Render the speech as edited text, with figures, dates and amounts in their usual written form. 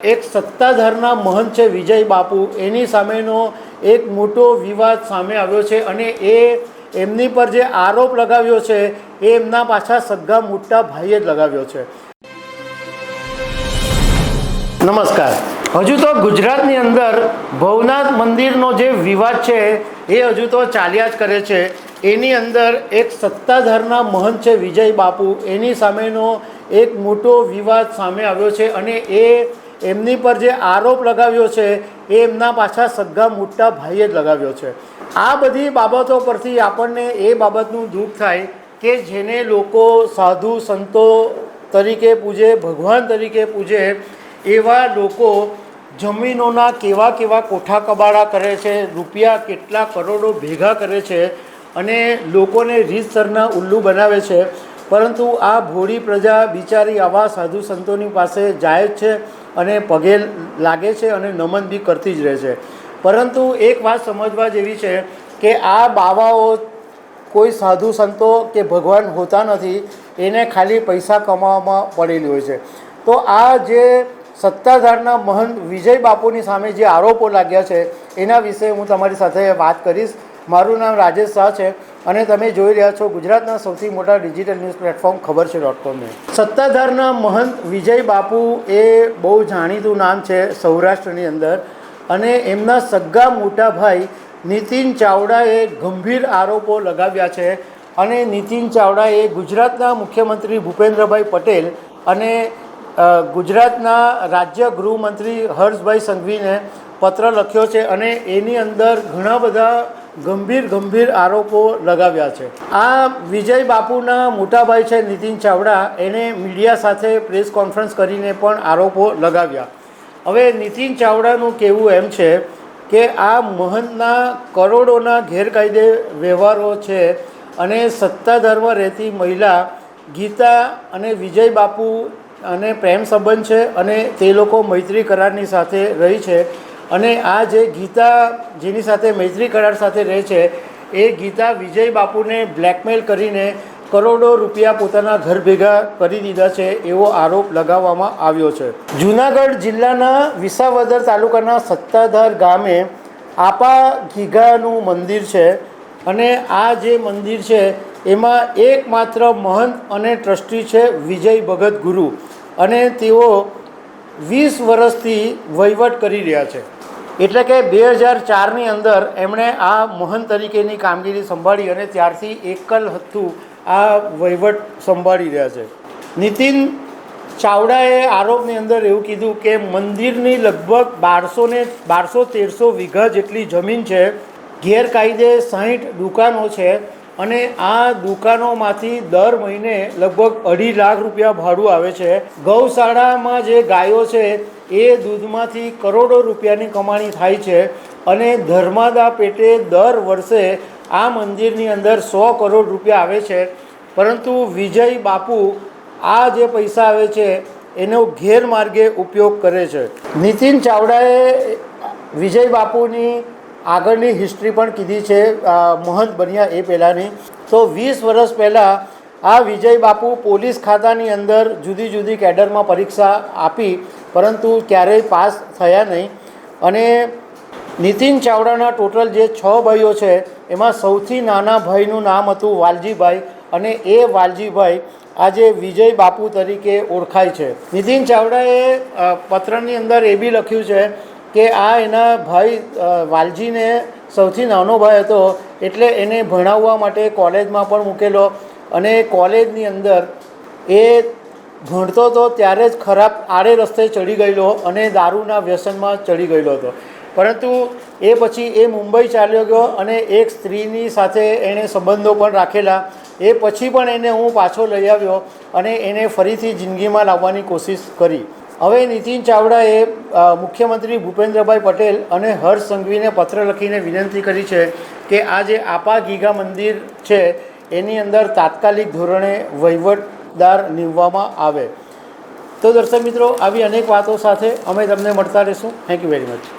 એક સત્તાધારના મહંત છે વિજય બાપુ, એની સામેનો એક મોટો વિવાદ સામે આવ્યો છે અને એમની પર જે આરોપ લગાવ્યો છે એ એમના પાછા સગા મોટા ભાઈએ જ લગાવ્યો છે. નમસ્કાર. હજુ તો ગુજરાતની અંદર ભવનાથ મંદિરનો જે વિવાદ છે એ હજુ તો ચાલ્યા જ કરે છે. એની અંદર એક સત્તાધારના મહંત છે વિજય બાપુ, એની સામેનો એક મોટો વિવાદ સામે આવ્યો છે અને એમની પર જે આરોપ લગાવ્યો છે એ એમના પાછા સગા મોટા ભાઈએ જ લગાવ્યો છે. આ બધી બાબતો પરથી આપણને એ બાબતનું દુઃખ થાય કે જેને લોકો સાધુ સંતો તરીકે પૂજે, ભગવાન તરીકે પૂજે, એવા લોકો જમીનોના કેવા કેવા કોઠા કબાડા કરે છે, રૂપિયા કેટલા કરોડો ભેગા કરે છે અને લોકોને રીતસરના ઉલ્લુ બનાવે છે. પરંતુ આ ભોળી પ્રજા બિચારી આવા સાધુ સંતોની પાસે જાય જ છે અને પગે લાગે છે અને નમન બી કરતી જ રહે છે. પરંતુ એક વાત સમજવા જેવી છે કે આ બાવાઓ કોઈ સાધુ સંતો કે ભગવાન હોતા નથી, એને ખાલી પૈસા કમાવામાં પડેલી હોય છે. તો આ જે સત્તાધારના મહંત વિજય બાપુની સામે જે આરોપો લાગ્યા છે એના વિશે હું તમારી સાથે વાત કરીશ. મારું નામ રાજેશ શાહ છે અને તમે જોઈ રહ્યા છો ગુજરાતના સૌથી મોટા ડિજિટલ ન્યૂઝ પ્લેટફોર્મ ખબરછે.com. સત્તાધારના મહંત વિજય બાપુ એ બહુ જાણીતું નામ છે સૌરાષ્ટ્રની અંદર અને એમના સગા મોટા ભાઈ નીતિન ચાવડાએ ગંભીર આરોપો લગાવ્યા છે અને નીતિન ચાવડાએ ગુજરાતના મુખ્યમંત્રી ભૂપેન્દ્રભાઈ પટેલ અને ગુજરાતના રાજ્ય ગૃહમંત્રી હર્ષભાઈ સંઘવીને પત્ર લખ્યો છે અને એની અંદર ઘણા બધા ગંભીર આરોપો લગાવ્યા છે. આ વિજય બાપુના મોટાભાઈ છે નીતિન ચાવડા, એને મીડિયા સાથે પ્રેસ કોન્ફરન્સ કરીને પણ આરોપો લગાવ્યા. હવે નીતિન ચાવડાનું કહેવું એમ છે કે આ મહંતના કરોડોના ગેરકાયદે વ્યવહારો છે અને સત્તાધારમાં રહેતી મહિલા ગીતા અને વિજય બાપુ અને પ્રેમ સંબંધ છે અને તે લોકો મૈત્રી કરારની સાથે રહી છે અને આ જે ગીતા જેની સાથે મૈત્રી કરાર સાથે રહે છે એ ગીતા વિજય બાપુને બ્લેકમેલ કરીને કરોડો રૂપિયા પોતાના ઘર ભેગા કરી દીધા છે એવો આરોપ લગાવવામાં આવ્યો છે. જૂનાગઢ જિલ્લાના વિસાવદર તાલુકાના સત્તાધાર ગામે આપા ગીગાનું મંદિર છે અને આ જે મંદિર છે એમાં એકમાત્ર મહંત અને ટ્રસ્ટી છે વિજય ભગત ગુરુ અને તેઓ 20 વર્ષથી વહીવટ કરી રહ્યા છે. એટલે કે 2004ની અંદર એમણે આ મહંત તરીકેની કામગીરી સંભાળી અને ત્યારથી એકલ હથ્થું આ વહીવટ સંભાળી રહ્યા છે. નીતિન ચાવડાએ આરોપની અંદર એવું કીધું કે મંદિરની લગભગ 1200-1300 વીઘા જેટલી જમીન છે, ગેરકાયદે 60 દુકાનો છે અને આ દુકાનોમાંથી દર મહિને લગભગ 2.5 લાખ રૂપિયા ભાડું આવે છે. ગૌશાળામાં જે ગાયો છે એ દૂધમાંથી કરોડો રૂપિયાની કમાણી થાય છે અને ધર્માદા પેટે દર વર્ષે આ મંદિરની અંદર 100 કરોડ રૂપિયા આવે છે. પરંતુ વિજય બાપુ આ જે પૈસા આવે છે એનો ગેરમાર્ગે ઉપયોગ કરે છે. નીતિન ચાવડાએ વિજય બાપુની આગળની હિસ્ટ્રી પણ કીધી છે મહંત બન્યા એ પહેલાંની. તો 20 વર્ષ પહેલાં આ વિજય બાપુ પોલીસ ખાતાની અંદર જુદી જુદી કેડરમાં પરીક્ષા આપી પરંતુ ક્યારેય પાસ થયા નહીં અને નીતિન ચાવડાના ટોટલ જે 6 ભાઈઓ છે એમાં સૌથી નાના ભાઈનું નામ હતું વાલજીભાઈ અને એ વાલજીભાઈ આજે વિજય બાપુ તરીકે ઓળખાય છે. નીતિન ચાવડાએ પત્રની અંદર એ બી લખ્યું છે કે આ એના ભાઈ વાલજીને સૌથી નાનો ભાઈ હતો એટલે એને ભણાવવા માટે કોલેજમાં પણ મૂકેલો અને કોલેજની અંદર એ ભણતો હતો ત્યારે જ ખરાબ આડે રસ્તે ચડી ગયેલો અને દારૂના વ્યસનમાં ચડી ગયેલો હતો. પરંતુ એ પછી એ મુંબઈ ચાલ્યો ગયો અને એક સ્ત્રીની સાથે એણે સંબંધો પણ રાખેલા. એ પછી પણ એને હું પાછો લઈ આવ્યો અને એને ફરીથી જિંદગીમાં લાવવાની કોશિશ કરી. હવે નીતિન ચાવડાએ મુખ્યમંત્રી ભૂપેન્દ્રભાઈ પટેલ અને હર્ષ સંઘવીને પત્ર લખીને વિનંતી કરી છે કે આ જે આપા ગીગા મંદિર છે એની અંદર તાત્કાલિક ધોરણે વહીવટદાર નિમવામાં આવે. તો દર્શક મિત્રો, આવી અનેક વાતો સાથે અમે તમને મળતા રહીશું. Thank you very much.